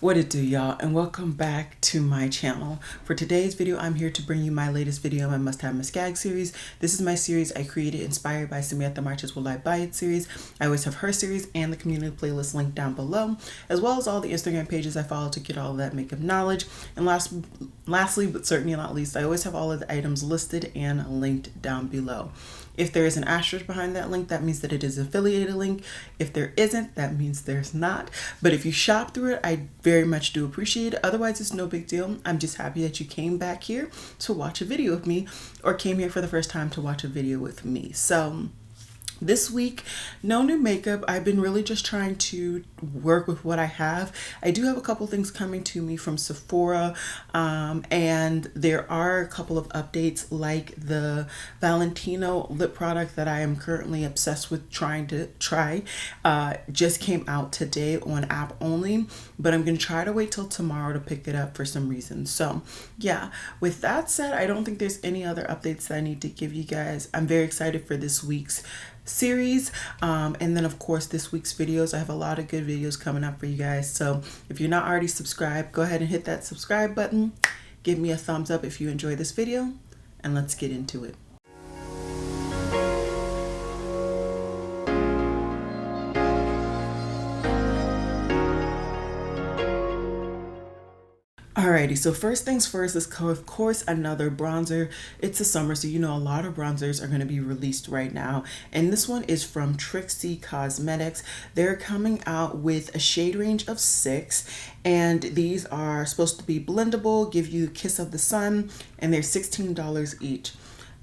What it do, y'all, and welcome back to my channel. For today's video, I'm here to bring you my latest video, my must have Miss Gags series. This is my series I created inspired by Samantha March's Will I Buy It series. I always have her series and the community playlist linked down below, as well as all the Instagram pages I follow to get all of that makeup knowledge. And lastly, but certainly not least, I always have all of the items listed and linked down below. If there is an asterisk behind that link, that means that it is an affiliated link. If there isn't, that means there's not. But if you shop through it, I very much do appreciate it. Otherwise, it's no big deal. I'm just happy that you came back here to watch a video with me, or came here for the first time to watch a video with me. So this week, no new makeup. I've been really just trying to work with what I have. I do have a couple things coming to me from Sephora, and there are a couple of updates, like the Valentino lip product that I am currently obsessed with trying to try. Just came out today on app only, but I'm going to try to wait till tomorrow to pick it up for some reason. So yeah, with that said, I don't think there's any other updates that I need to give you guys. I'm very excited for this week's series, and then of course this week's videos. I have a lot of good videos coming up for you guys, so if you're not already subscribed, go ahead and hit that subscribe button, give me a thumbs up if you enjoy this video, and let's get into it. Alrighty, so first things first is of course another bronzer. It's the summer, so you know a lot of bronzers are going to be released right now, and this one is from Trixie Cosmetics. They're coming out with a shade range of 6, and these are supposed to be blendable, give you a kiss of the sun, and they're $16 each.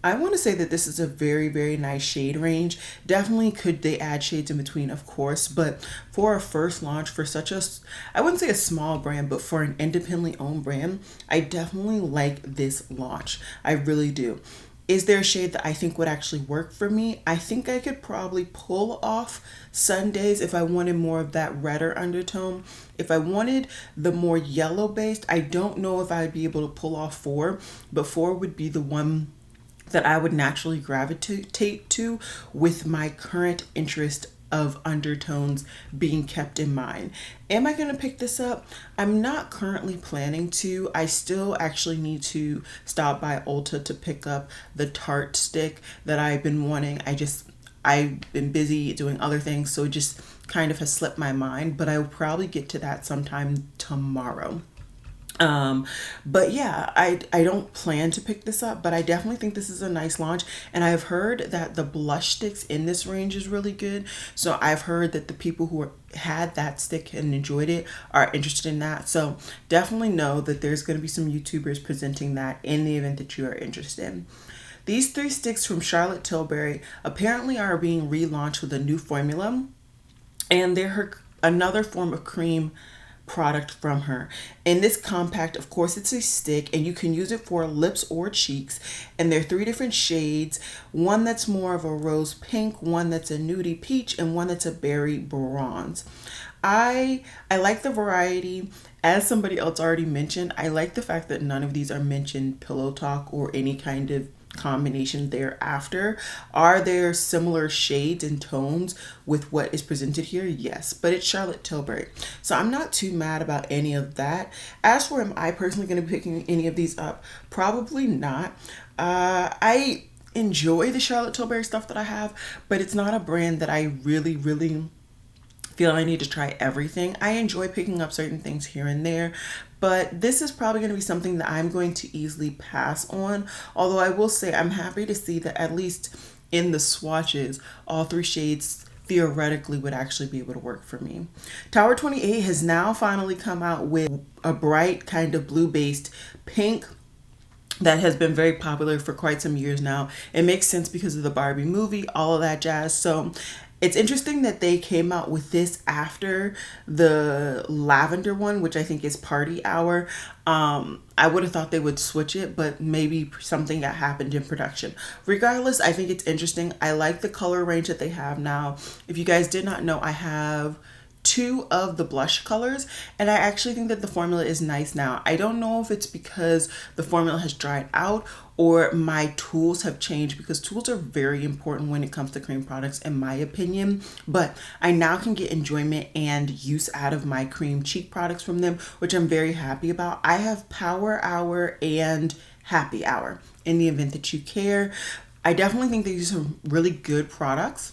I want to say that this is a very, very nice shade range. Definitely could they add shades in between, of course, but for a first launch for such a, I wouldn't say a small brand, but for an independently owned brand, I definitely like this launch. I really do. Is there a shade that I think would actually work for me? I think I could probably pull off Sundays if I wanted more of that redder undertone. If I wanted the more yellow based, I don't know if I'd be able to pull off 4, but 4 would be the one that I would naturally gravitate to with my current interest of undertones being kept in mind. Am I going to pick this up? I'm not currently planning to. I still actually need to stop by Ulta to pick up the Tarte stick that I've been wanting. I've been busy doing other things, so it just kind of has slipped my mind, but I will probably get to that sometime tomorrow. But yeah, I don't plan to pick this up, but I definitely think this is a nice launch, and I've heard that the blush sticks in this range is really good. So I've heard that the people who had that stick and enjoyed it are interested in that. So definitely know that there's going to be some YouTubers presenting that in the event that you are interested. These 3 sticks from Charlotte Tilbury apparently are being relaunched with a new formula, and they're another form of cream product from her. In this compact, of course, it's a stick, and you can use it for lips or cheeks, and there are 3 different shades. One that's more of a rose pink, one that's a nudie peach, and one that's a berry bronze. I like the variety. As somebody else already mentioned, I like the fact that none of these are mentioned pillow talk or any kind of combination thereafter. Are there similar shades and tones with what is presented here? Yes, but it's Charlotte Tilbury, so I'm not too mad about any of that. As for, am I personally going to be picking any of these up? Probably not. I enjoy the Charlotte Tilbury stuff that I have, but it's not a brand that I really feel I need to try everything. I enjoy picking up certain things here and there, but this is probably going to be something that I'm going to easily pass on. Although I will say I'm happy to see that at least in the swatches, all 3 shades theoretically would actually be able to work for me. Tower 28 has now finally come out with a bright kind of blue based pink that has been very popular for quite some years now. It makes sense because of the Barbie movie, all of that jazz. So it's interesting that they came out with this after the lavender one, which I think is Party Hour. I would have thought they would switch it, but maybe something that happened in production. Regardless, I think it's interesting. I like the color range that they have now. If you guys did not know, I have two of the blush colors, and I actually think that the formula is nice now. I don't know if it's because the formula has dried out or my tools have changed, because tools are very important when it comes to cream products in my opinion, but I now can get enjoyment and use out of my cream cheek products from them, which I'm very happy about. I have Power Hour and Happy Hour, in the event that you care. I definitely think these are really good products.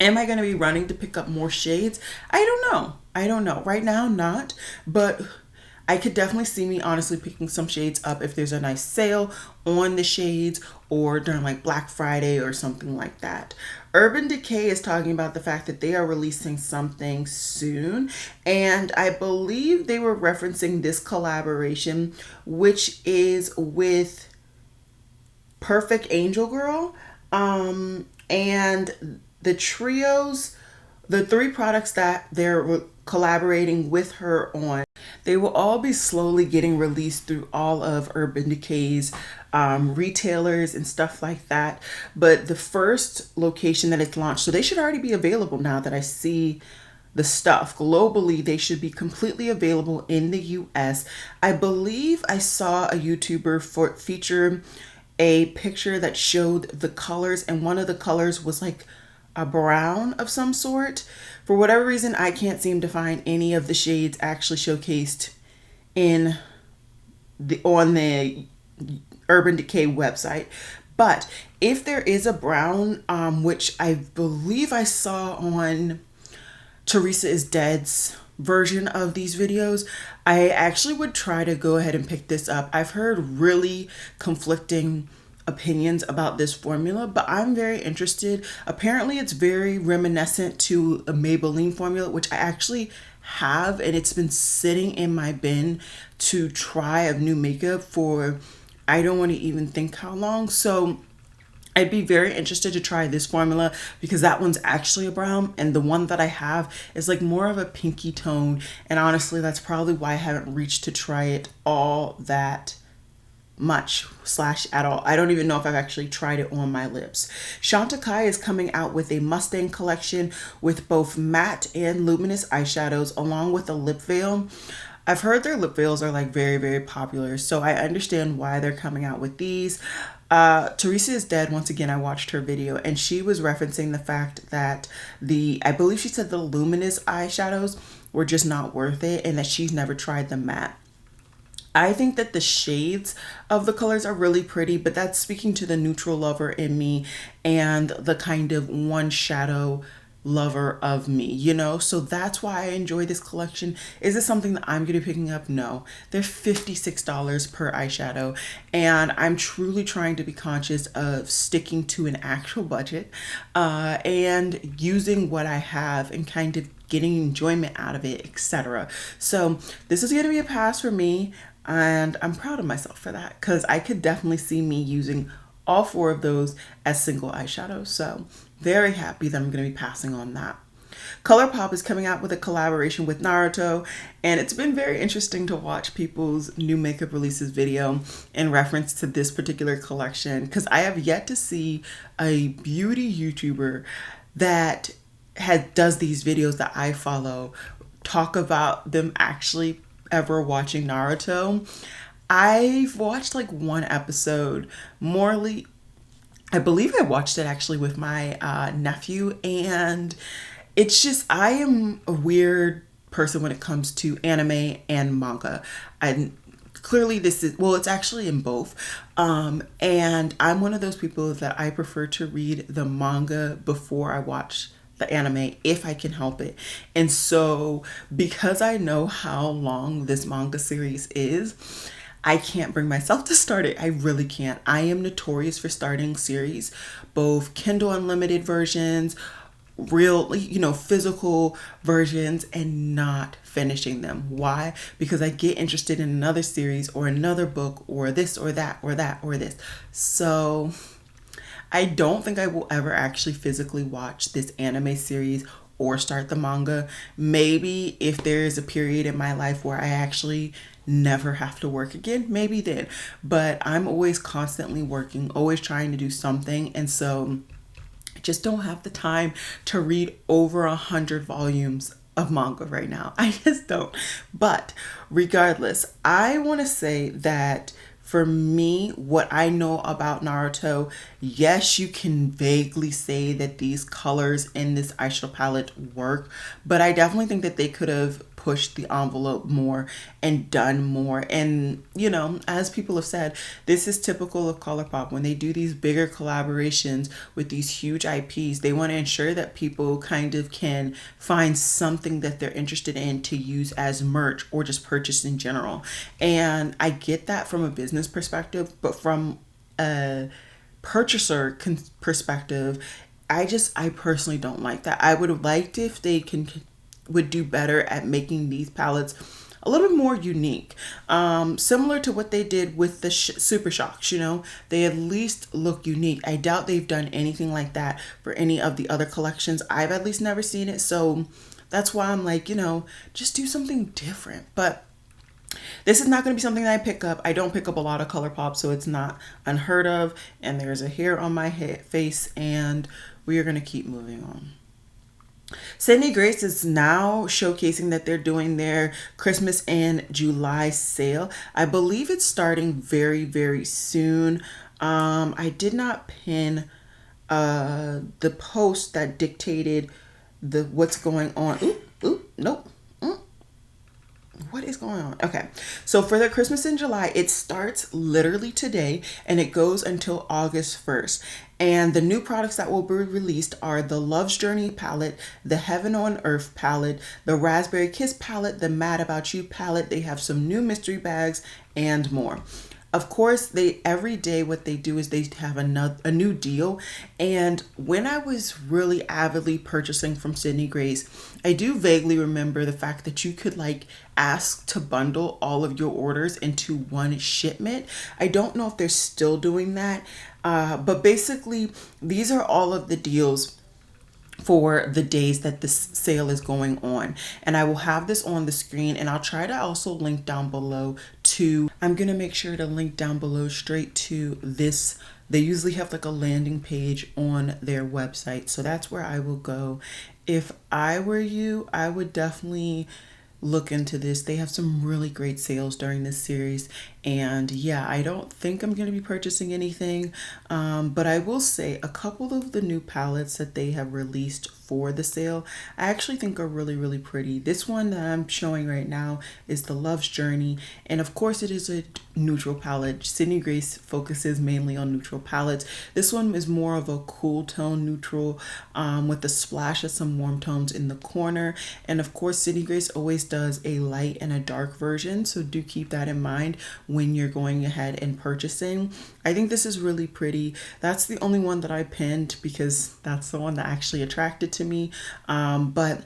Am I going to be running to pick up more shades? I don't know. I don't know. Right now, not. But I could definitely see me honestly picking some shades up if there's a nice sale on the shades or during like Black Friday or something like that. Urban Decay is talking about the fact that they are releasing something soon. And I believe they were referencing this collaboration, which is with Perfect Angel Girl. And the trios, the three products that they're collaborating with her on, they will all be slowly getting released through all of Urban Decay's retailers and stuff like that. But the first location that it's launched, so they should already be available now that I see the stuff. Globally, they should be completely available in the US. I believe I saw a YouTuber feature a picture that showed the colors, and one of the colors was like a brown of some sort. For whatever reason, I can't seem to find any of the shades actually showcased on the Urban Decay website. But if there is a brown, which I believe I saw on Teresa is Dead's version of these videos, I actually would try to go ahead and pick this up. I've heard really conflicting opinions about this formula, but I'm very interested. Apparently it's very reminiscent to a Maybelline formula, which I actually have, and it's been sitting in my bin to try of new makeup for I don't want to even think how long. So I'd be very interested to try this formula because that one's actually a brown, and the one that I have is like more of a pinky tone, and honestly that's probably why I haven't reached to try it all that much / at all. I don't even know if I've actually tried it on my lips. Chantecaille is coming out with a Mustang collection with both matte and luminous eyeshadows along with a lip veil. I've heard their lip veils are like very, very popular, so I understand why they're coming out with these. Teresa is Dead, once again, I watched her video and she was referencing the fact that I believe she said the luminous eyeshadows were just not worth it and that she's never tried the matte. I think that the shades of the colors are really pretty, but that's speaking to the neutral lover in me and the kind of one shadow lover of me, you know? So that's why I enjoy this collection. Is it something that I'm going to be picking up? No. They're $56 per eyeshadow, and I'm truly trying to be conscious of sticking to an actual budget and using what I have and kind of getting enjoyment out of it, etc. So this is going to be a pass for me, and I'm proud of myself for that because I could definitely see me using all four of those as single eyeshadows. So very happy that I'm going to be passing on that. Colourpop is coming out with a collaboration with Naruto, and it's been very interesting to watch people's new makeup releases video in reference to this particular collection because I have yet to see a beauty YouTuber that does these videos that I follow talk about them actually ever watching Naruto. I've watched like one episode. Morley, I believe I watched it actually with my nephew, and it's just, I am a weird person when it comes to anime and manga. And clearly this is, well, it's actually in both. And I'm one of those people that I prefer to read the manga before I watch the anime if I can help it. And so because I know how long this manga series is, I can't bring myself to start it. I really can't. I am notorious for starting series, both Kindle Unlimited versions, real, physical versions, and not finishing them. Why? Because I get interested in another series or another book or this or that or that or this. So I don't think I will ever actually physically watch this anime series or start the manga. Maybe if there is a period in my life where I actually never have to work again, maybe then. But I'm always constantly working, always trying to do something. And so I just don't have the time to read over 100 volumes of manga right now. I just don't. But regardless, I want to say that for me, what I know about Naruto, yes, you can vaguely say that these colors in this eyeshadow palette work, but I definitely think that they could have pushed the envelope more and done more. And, you know, as people have said, this is typical of Colourpop. When they do these bigger collaborations with these huge IPs, they want to ensure that people kind of can find something that they're interested in to use as merch or just purchase in general. And I get that from a business perspective, but from a purchaser perspective, I personally don't like that. I would have liked if they would do better at making these palettes a little bit more unique, similar to what they did with the Super Shocks. You know, they at least look unique. I doubt they've done anything like that for any of the other collections. I've at least never seen it, so that's why I'm like, you know, just do something different. But this is not going to be something that I pick up. I don't pick up a lot of Colourpop, so it's not unheard of. And there's a hair on my face, and we are going to keep moving on. Sydney Grace is now showcasing that they're doing their Christmas and July sale. I believe it's starting very, very soon. I did not pin the post that dictated what's going on. Nope. What is going on? Okay, so for the Christmas in July, it starts literally today and it goes until August 1st. And the new products that will be released are the Love's Journey palette, the Heaven on Earth palette, the Raspberry Kiss palette, the Mad About You palette. They have some new mystery bags and more. Of course, every day what they do is they have a new deal. And when I was really avidly purchasing from Sydney Grace, I do vaguely remember the fact that you could like ask to bundle all of your orders into one shipment. I don't know if they're still doing that, but basically these are all of the deals for the days that this sale is going on. And I will have this on the screen, and I'll try to also link down below I'm going to make sure to link down below straight to this. They usually have like a landing page on their website. So that's where I will go. If I were you, I would definitely look into this. They have some really great sales during this series, and yeah, I don't think I'm going to be purchasing anything, but I will say a couple of the new palettes that they have released for the sale I actually think are really, really pretty. This one that I'm showing right now is the Love's Journey, and of course it is a neutral palette. Sydney Grace focuses mainly on neutral palettes. This one is more of a cool tone neutral, with a splash of some warm tones in the corner. And of course Sydney Grace always does a light and a dark version, so do keep that in mind when you're going ahead and purchasing. I think this is really pretty. That's the only one that I pinned because that's the one that actually attracted to me. But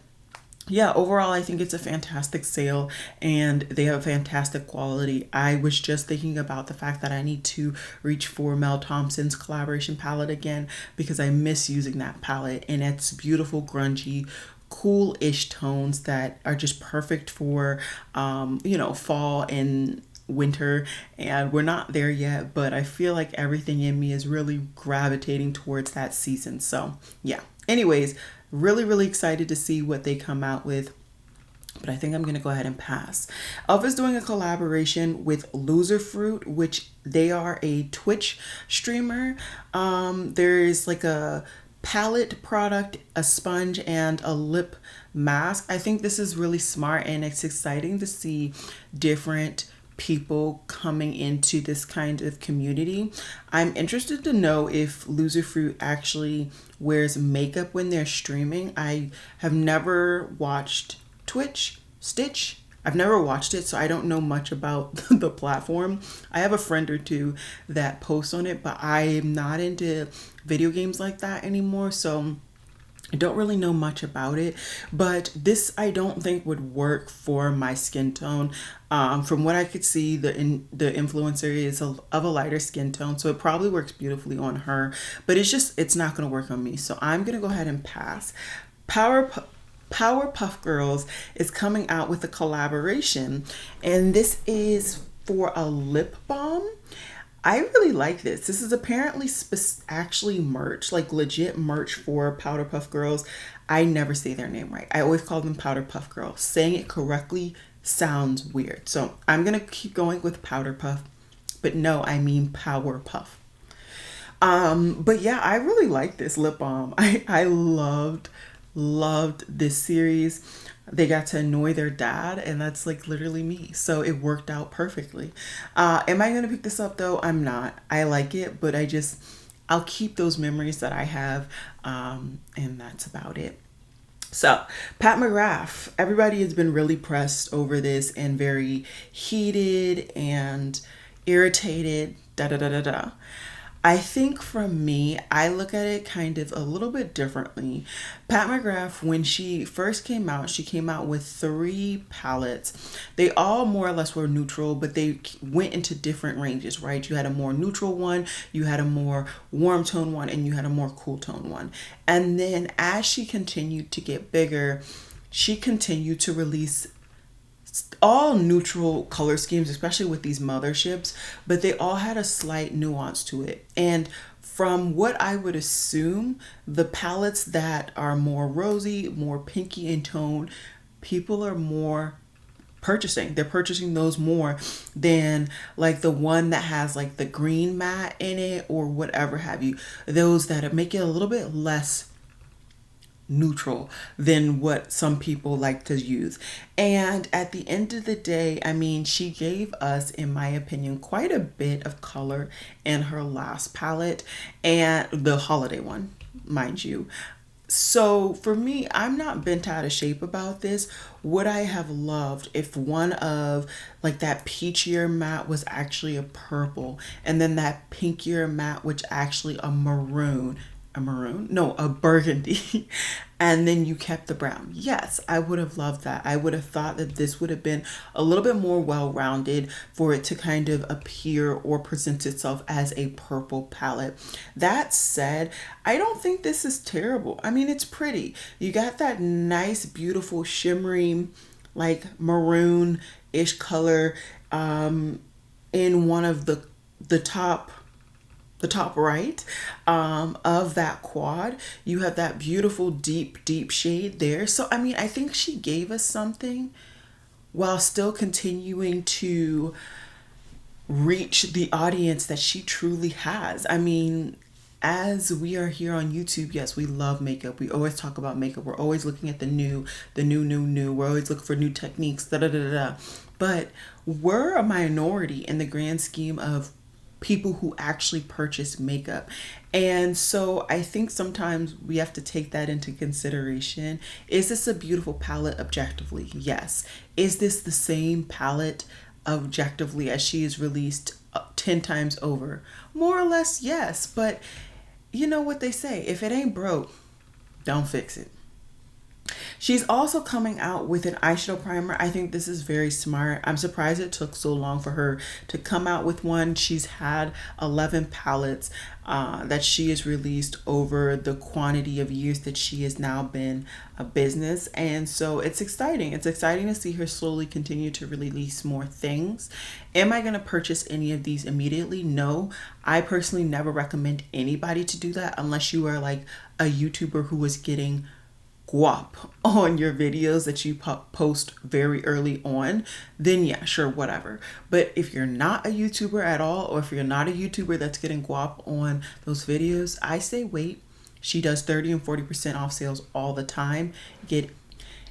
yeah, overall, I think it's a fantastic sale and they have fantastic quality. I was just thinking about the fact that I need to reach for Mel Thompson's collaboration palette again because I miss using that palette, and it's beautiful, grungy, cool-ish tones that are just perfect for, you know, fall and winter. And we're not there yet, but I feel like everything in me is really gravitating towards that season. So yeah, anyways, really, really excited to see what they come out with. But I think I'm going to go ahead and pass. Elf is doing a collaboration with Loserfruit, which they are a Twitch streamer. There's like a palette product, a sponge, and a lip mask. I think this is really smart, and it's exciting to see different people coming into this kind of community. I'm interested to know if Loserfruit actually wears makeup when they're streaming. I have never watched Stitch. I've never watched it, so I don't know much about the platform. I have a friend or two that post on it, but I'm not into video games like that anymore, so I don't really know much about it. But this I don't think would work for my skin tone. From what I could see, the influencer is of a lighter skin tone, so it probably works beautifully on her, but it's not going to work on me, so I'm going to go ahead and pass. Powerpuff Girls is coming out with a collaboration, and this is for a lip balm. I really like this. This is apparently actually merch, like legit merch for Powerpuff Girls. I never say their name right. I always call them Powder Puff Girl. Saying it correctly sounds weird. So I'm going to keep going with Powder Puff. But no, I mean Power Puff. But yeah, I really like this lip balm. I loved this series. They got to annoy their dad, and that's like literally me. So it worked out perfectly. Am I gonna pick this up though? I'm not. I like it, but I'll keep those memories that I have, and that's about it. So, Pat McGrath, everybody has been really pressed over this and very heated and irritated, da da da da da. I think from me, I look at it kind of a little bit differently. Pat McGrath, when she first came out, she came out with 3 palettes. They all more or less were neutral, but they went into different ranges, right? You had a more neutral one, you had a more warm tone one, and you had a more cool tone one. And then as she continued to get bigger, she continued to release all neutral color schemes, especially with these motherships, but they all had a slight nuance to it. And from what I would assume, the palettes that are more rosy, more pinky in tone, people are more purchasing. They're purchasing those more than like the one that has like the green matte in it or whatever have you. Those that make it a little bit less neutral than what some people like to use. And at the end of the day, I mean, she gave us, in my opinion, quite a bit of color in her last palette, and the holiday one, mind you. So for me, I'm not bent out of shape about this. Would I have loved if one of like that peachier matte was actually a purple, and then that pinkier matte, which actually a burgundy, and then you kept the brown? Yes, I would have loved that. I would have thought that this would have been a little bit more well-rounded for it to kind of appear or present itself as a purple palette. That said, I don't think this is terrible. I mean, it's pretty. You got that nice, beautiful, shimmery, like maroon-ish color in one of the top right of that quad. You have that beautiful deep shade there. So I mean, I think she gave us something while still continuing to reach the audience that she truly has. I mean, as we are here on YouTube, yes, we love makeup. We always talk about makeup. We're always looking at the new. We're always looking for new techniques, da da da da. But we're a minority in the grand scheme of people who actually purchase makeup. And so I think sometimes we have to take that into consideration. Is this a beautiful palette objectively? Yes. Is this the same palette objectively as she is released 10 times over? More or less, yes. But you know what they say, if it ain't broke, don't fix it. She's also coming out with an eyeshadow primer. I think this is very smart. I'm surprised it took so long for her to come out with one. She's had 11 palettes that she has released over the quantity of years that she has now been a business. And so it's exciting. It's exciting to see her slowly continue to release more things. Am I going to purchase any of these immediately? No. I personally never recommend anybody to do that unless you are like a YouTuber who is getting guap on your videos that you post very early on, then yeah, sure, whatever. But if you're not a YouTuber at all, or if you're not a YouTuber that's getting guap on those videos, I say wait. She does 30 and 40% off sales all the time.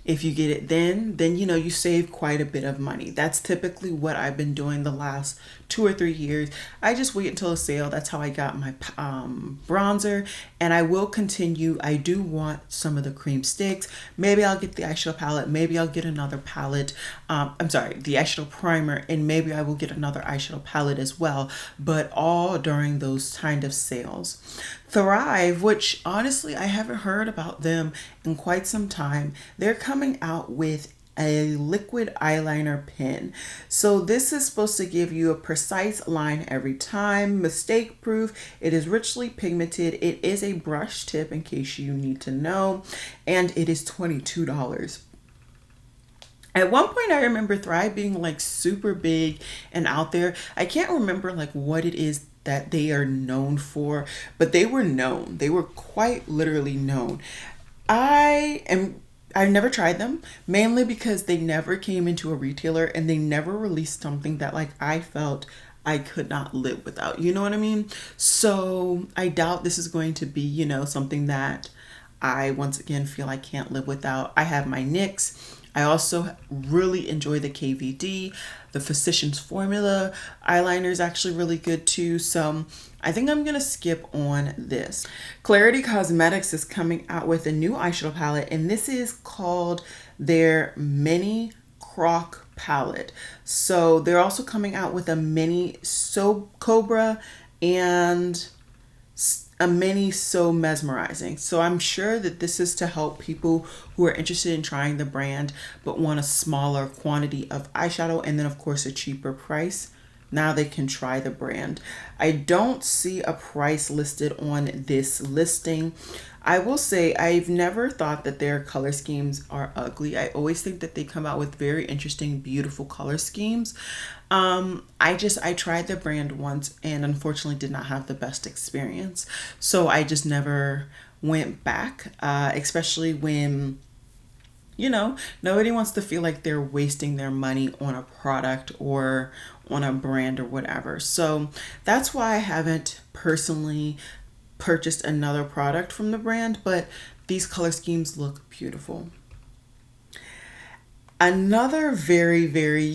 If you get it then you know you save quite a bit of money. That's typically what I've been doing the last 2 or 3 years. I just wait until a sale. That's how I got my bronzer, and I will continue. I do want some of the cream sticks. Maybe I'll get the eyeshadow palette. Maybe I'll get another palette. The eyeshadow primer, and maybe I will get another eyeshadow palette as well, but all during those kind of sales. Thrive, which honestly I haven't heard about them in quite some time. They're coming out with a liquid eyeliner pen. So this is supposed to give you a precise line every time, mistake proof. It is richly pigmented. It is a brush tip in case you need to know, and it is $22. At one point, I remember Thrive being like super big and out there. I can't remember like what it is that they are known for, but they were known. They were quite literally known. I am I've never tried them, mainly because they never came into a retailer and they never released something that like I felt I could not live without. You know what I mean? So I doubt this is going to be, something that I once again feel I can't live without. I have my NYX. I also really enjoy the KVD. The Physicians Formula eyeliner is actually really good too. So I think I'm going to skip on this. Clarity Cosmetics is coming out with a new eyeshadow palette, and this is called their Mini Croc palette. So they're also coming out with a mini So Cobra and a mini So Mesmerizing. So I'm sure that this is to help people who are interested in trying the brand but want a smaller quantity of eyeshadow and then of course a cheaper price. Now they can try the brand. I don't see a price listed on this listing. I will say I've never thought that their color schemes are ugly. I always think that they come out with very interesting, beautiful color schemes. I tried the brand once and unfortunately did not have the best experience. So I just never went back, especially when nobody wants to feel like they're wasting their money on a product or on a brand or whatever. So that's why I haven't personally purchased another product from the brand, but these color schemes look beautiful. Another very, very,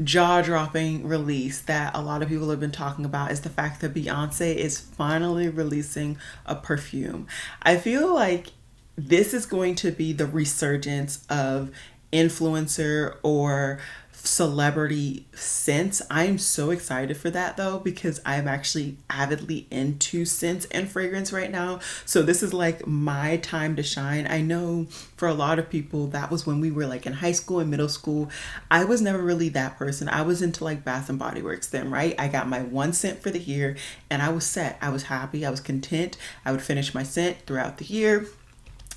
jaw-dropping release that a lot of people have been talking about is the fact that Beyonce is finally releasing a perfume. I feel like this is going to be the resurgence of influencer or celebrity scents. I'm so excited for that though, because I'm actually avidly into scents and fragrance right now. So this is like my time to shine. I know for a lot of people that was when we were like in high school and middle school. I was never really that person. I was into like Bath and Body Works then, right? I got my one scent for the year and I was set. I was happy. I was content. I would finish my scent throughout the year.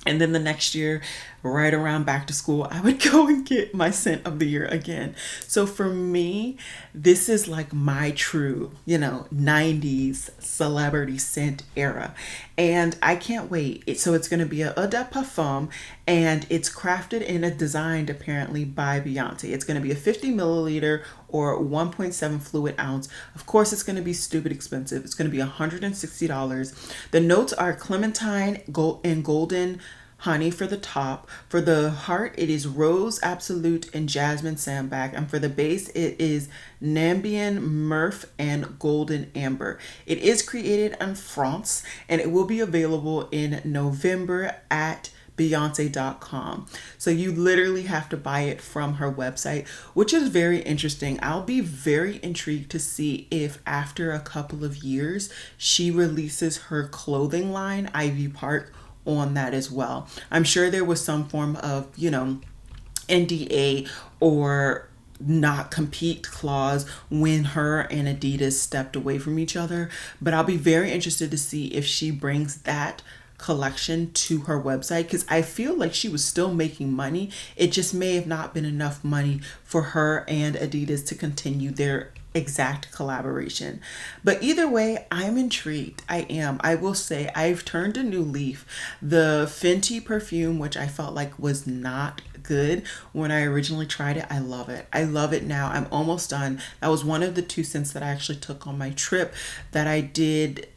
And then the next year, right around back to school, I would go and get my scent of the year again. So for me, this is like my true, 90s celebrity scent era. And I can't wait. So it's going to be a Eau de Parfum, and it's crafted and designed apparently by Beyonce. It's going to be a 50 milliliter or 1.7 fluid ounce. Of course, it's going to be stupid expensive. It's going to be $160. The notes are clementine, gold, and golden honey for the top. For the heart, it is rose absolute and jasmine sandbag. And for the base, it is Nambian, Morphe, and golden amber. It is created in France and it will be available in November at Beyonce.com. So you literally have to buy it from her website, which is very interesting. I'll be very intrigued to see if after a couple of years she releases her clothing line, Ivy Park, on that as well. I'm sure there was some form of, NDA or not compete clause when her and Adidas stepped away from each other, but I'll be very interested to see if she brings that collection to her website, because I feel like she was still making money. It just may have not been enough money for her and Adidas to continue their exact collaboration. But either way, I'm intrigued. I am. I will say I've turned a new leaf. The Fenty perfume, which I felt like was not good when I originally tried it, I love it. I love it now. I'm almost done. That was one of the 2 scents that I actually took on my trip that I did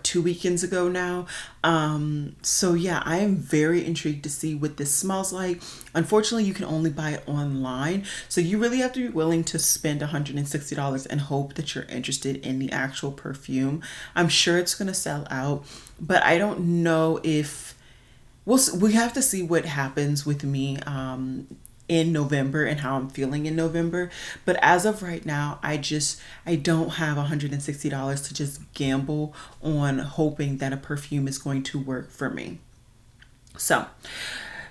2 weekends ago now. So yeah, I am very intrigued to see what this smells like. Unfortunately, you can only buy it online, so you really have to be willing to spend $160 and hope that you're interested in the actual perfume. I'm sure it's gonna sell out, but I don't know if we have to see what happens with me in November and how I'm feeling in November. But as of right now, I don't have $160 to just gamble on hoping that a perfume is going to work for me. So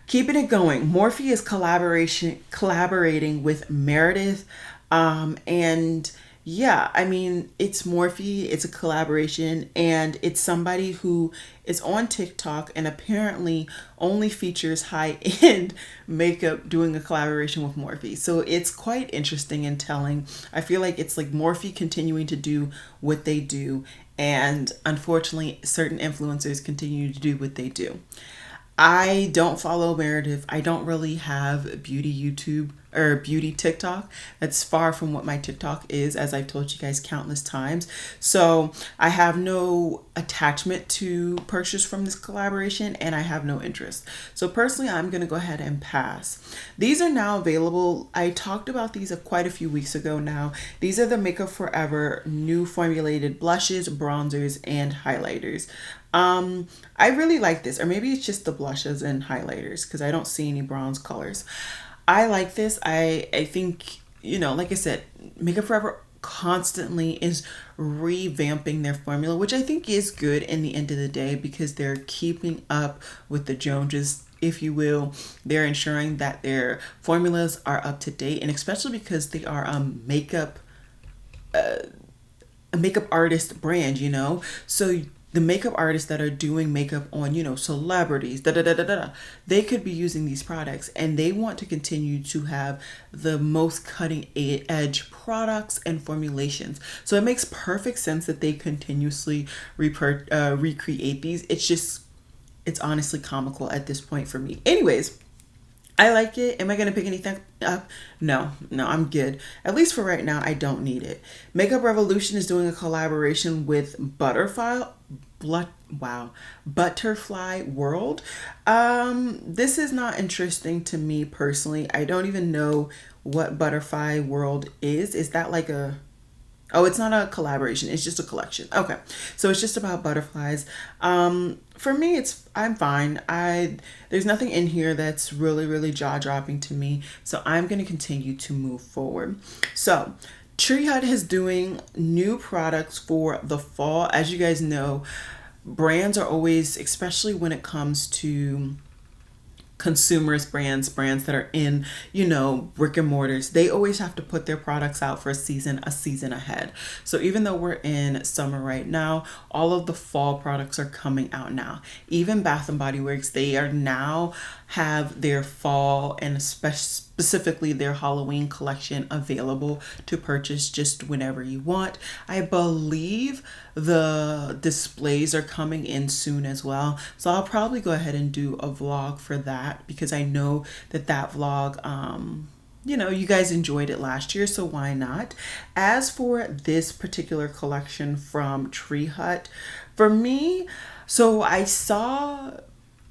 keeping it going, Morphe is collaborating with Meredith, and yeah, I mean, it's Morphe, it's a collaboration, and it's somebody who is on TikTok and apparently only features high-end makeup doing a collaboration with Morphe. So it's quite interesting and telling. I feel like it's like Morphe continuing to do what they do And unfortunately, certain influencers continue to do what they do. I don't follow Meredith. I don't really have beauty YouTube or beauty TikTok. That's far from what my TikTok is, as I've told you guys countless times. So I have no attachment to purchase from this collaboration, and I have no interest. So personally, I'm going to go ahead and pass. These are now available. I talked about these quite a few weeks ago now. These are the Makeup Forever new formulated blushes, bronzers, and highlighters. I really like this, or maybe it's just the blushes and highlighters because I don't see any bronze colors. I like this. I think, you know, like I said, Makeup Forever constantly is revamping their formula, which I think is good in the end of the day because they're keeping up with the Joneses, if you will. They're ensuring that their formulas are up to date, and especially because they are a makeup artist brand, you know. So the makeup artists that are doing makeup on, you know, celebrities, they could be using these products, and they want to continue to have the most cutting edge products and formulations. So it makes perfect sense that they continuously recreate these. It's honestly comical at this point for me. Anyways, I like it. Am I going to pick anything up? No, I'm good. At least for right now, I don't need it. Makeup Revolution is doing a collaboration with Butterfly World. This is not interesting to me personally. I don't even know what Butterfly World is. Is that like a... Oh, it's not a collaboration. It's just a collection. Okay. So it's just about butterflies. For me, I'm fine. There's nothing in here that's really, really jaw-dropping to me. So I'm going to continue to move forward. So Tree Hut is doing new products for the fall. As you guys know, brands are always, especially when it comes to consumerist brands that are in, you know, brick and mortars, they always have to put their products out for a season ahead. So even though we're in summer right now, all of the fall products are coming out now. Even Bath and Body Works, they are now have their fall and specifically their Halloween collection available to purchase just whenever you want. I believe the displays are coming in soon as well. So I'll probably go ahead and do a vlog for that because I know that vlog, you know, you guys enjoyed it last year, so why not? As for this particular collection from Tree Hut, for me, so I saw,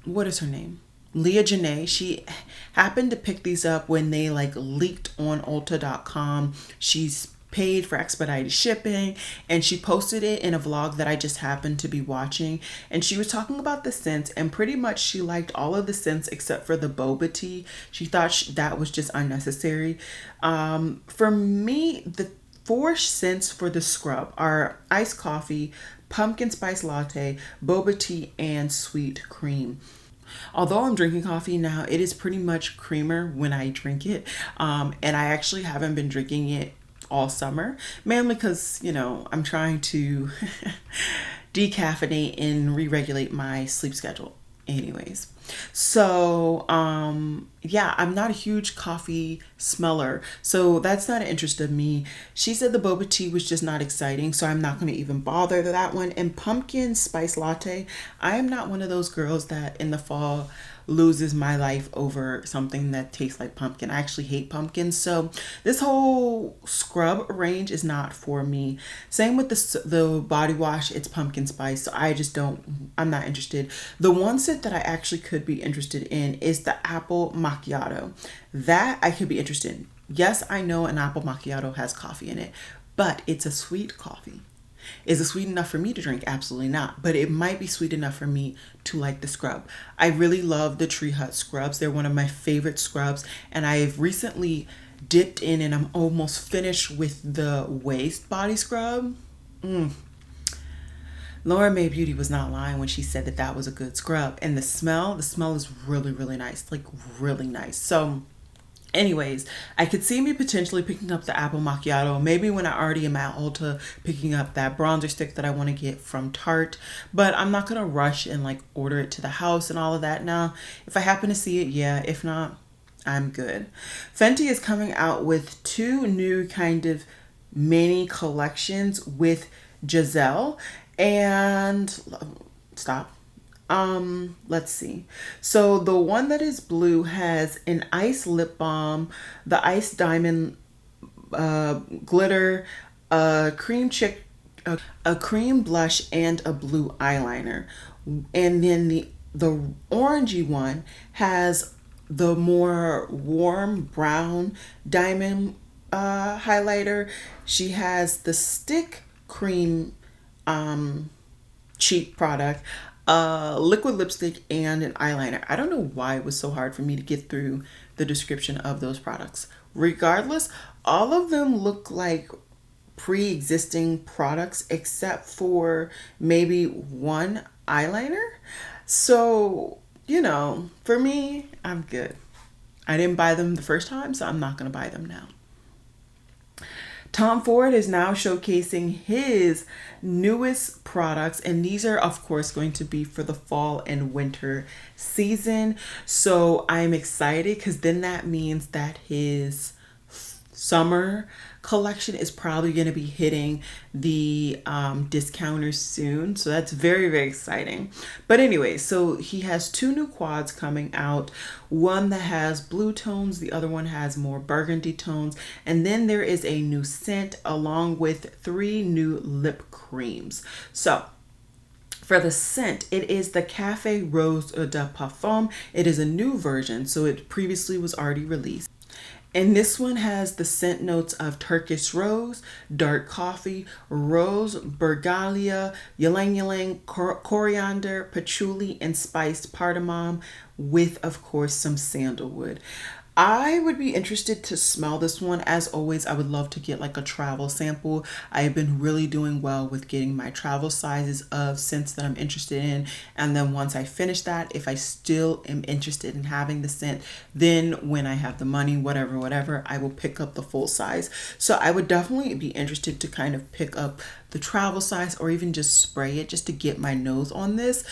what is her name? Leah Janae. She happened to pick these up when they like leaked on Ulta.com. She's paid for expedited shipping, and she posted it in a vlog that I just happened to be watching, and she was talking about the scents, and pretty much she liked all of the scents except for the boba tea. She thought that was just unnecessary. For me, the 4 scents for the scrub are iced coffee, pumpkin spice latte, boba tea, and sweet cream. Although I'm drinking coffee now, it is pretty much creamer when I drink it, and I actually haven't been drinking it all summer, mainly because, you know, I'm trying to decaffeinate and re-regulate my sleep schedule. Anyways, so yeah, I'm not a huge coffee smeller, so that's not an interest of me. She said the boba tea was just not exciting, so I'm not going to even bother that one. And pumpkin spice latte, I am not one of those girls that in the fall loses my life over something that tastes like pumpkin. I actually hate pumpkins, so this whole scrub range is not for me. Same with the body wash, it's pumpkin spice, so I'm not interested. The one scent that I actually could be interested in is the apple macchiato. That I could be interested in. Yes, I know an apple macchiato has coffee in it, but it's a sweet coffee. Is it sweet enough for me to drink? Absolutely not. But it might be sweet enough for me to like the scrub. I really love the Tree Hut scrubs. They're one of my favorite scrubs. And I've recently dipped in and I'm almost finished with the waist body scrub. Laura Mae Beauty was not lying when she said that was a good scrub. And the smell is really, really nice. Like really nice. So anyways, I could see me potentially picking up the apple macchiato, maybe when I already am at Ulta, picking up that bronzer stick that I want to get from Tarte, but I'm not going to rush and like order it to the house and all of that now. If I happen to see it, yeah. If not, I'm good. Fenty is coming out with 2 new kind of mini collections with Giselle. And stop. Let's see. So the one that is blue has an ice lip balm, the ice diamond glitter, a cream chick, a cream blush, and a blue eyeliner. And then the orangey one has the more warm brown diamond highlighter. She has the stick cream cheap product, liquid lipstick, and an eyeliner. I don't know why it was so hard for me to get through the description of those products. Regardless, all of them look like pre-existing products except for maybe one eyeliner. So, for me, I'm good. I didn't buy them the first time, so I'm not going to buy them now. Tom Ford is now showcasing his newest products, and these are, of course, going to be for the fall and winter season. So I'm excited because then that means that his summer collection is probably going to be hitting the discounters soon, so that's very, very exciting. But anyway, so he has two new quads coming out, one that has blue tones, the other one has more burgundy tones, and then there is a new scent along with 3 new lip creams. So for the scent, it is the Cafe Rose de Parfum. It is a new version, so it previously was already released. And this one has the scent notes of Turkish rose, dark coffee, rose, bergalia, ylang ylang, coriander, patchouli, and spiced cardamom with, of course, some sandalwood. I would be interested to smell this one. As always, I would love to get like a travel sample. I have been really doing well with getting my travel sizes of scents that I'm interested in. And then once I finish that, if I still am interested in having the scent, then when I have the money, whatever, I will pick up the full size. So I would definitely be interested to kind of pick up the travel size or even just spray it just to get my nose on this.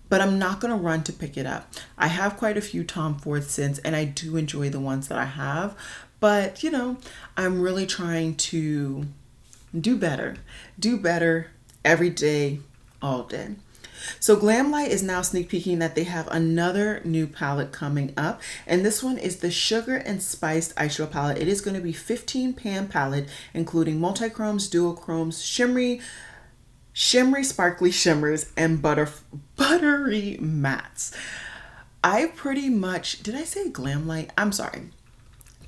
But I'm not going to run to pick it up. I have quite a few Tom Ford scents and I do enjoy the ones that I have. But, I'm really trying to do better every day, all day. So Glam Lite is now sneak peeking that they have another new palette coming up. And this one is the Sugar and Spiced Eyeshadow Palette. It is going to be 15 pan palette, including multi-chromes, duochromes, shimmery sparkly shimmers, and buttery mattes. I pretty much, did I say Glam Lite? I'm sorry.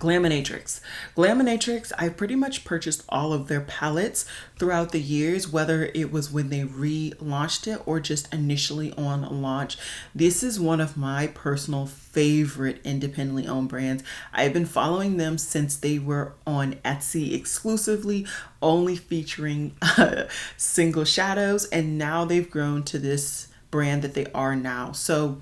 Glaminatrix. Glaminatrix, I pretty much purchased all of their palettes throughout the years, whether it was when they relaunched it or just initially on launch. This is one of my personal favorite independently owned brands. I've been following them since they were on Etsy exclusively, only featuring single shadows, and now they've grown to this brand that they are now. So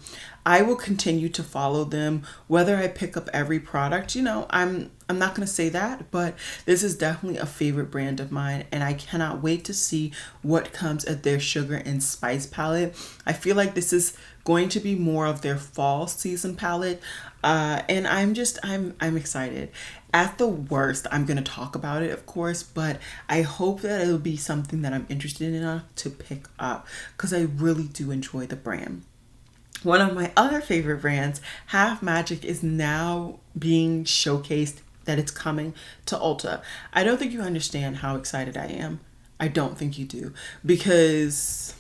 I will continue to follow them whether I pick up every product. I'm not going to say that, but this is definitely a favorite brand of mine, and I cannot wait to see what comes at their Sugar and Spice palette. I feel like this is going to be more of their fall season palette, and I'm excited. At the worst, I'm going to talk about it, of course, but I hope that it'll be something that I'm interested in enough to pick up because I really do enjoy the brand. One of my other favorite brands, Half Magic, is now being showcased that it's coming to Ulta. I don't think you understand how excited I am. I don't think you do, because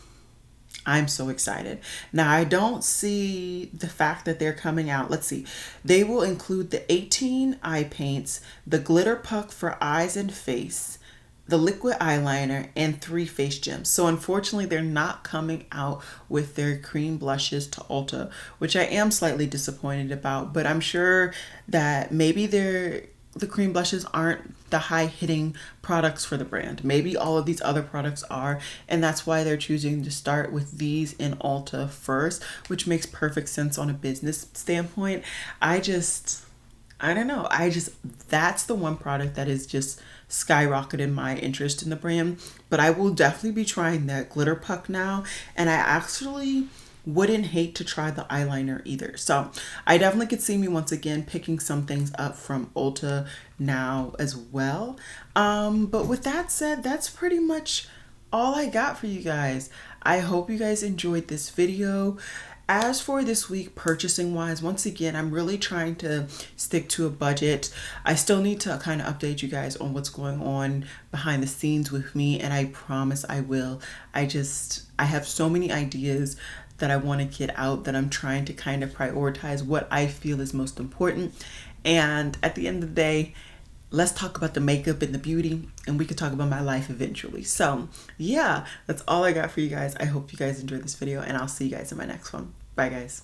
I'm so excited. Now, I don't see the fact that they're coming out. Let's see. They will include the 18 eye paints, the glitter puck for eyes and face, the liquid eyeliner, and 3 face gems. So unfortunately, they're not coming out with their cream blushes to Ulta, which I am slightly disappointed about, but I'm sure that maybe the cream blushes aren't the high hitting products for the brand. Maybe all of these other products are, and that's why they're choosing to start with these in Ulta first, which makes perfect sense on a business standpoint. I don't know. That's the one product that is just skyrocketed my interest in the brand. But I will definitely be trying that glitter puck now. And I actually wouldn't hate to try the eyeliner either. So I definitely could see me once again picking some things up from Ulta now as well. But with that said, that's pretty much all I got for you guys. I hope you guys enjoyed this video. As for this week purchasing wise, once again, I'm really trying to stick to a budget. I still need to kind of update you guys on what's going on behind the scenes with me, and I promise I will. I have so many ideas that I want to get out that I'm trying to kind of prioritize what I feel is most important. And at the end of the day, let's talk about the makeup and the beauty, and we could talk about my life eventually. So yeah, that's all I got for you guys. I hope you guys enjoyed this video, and I'll see you guys in my next one. Bye guys.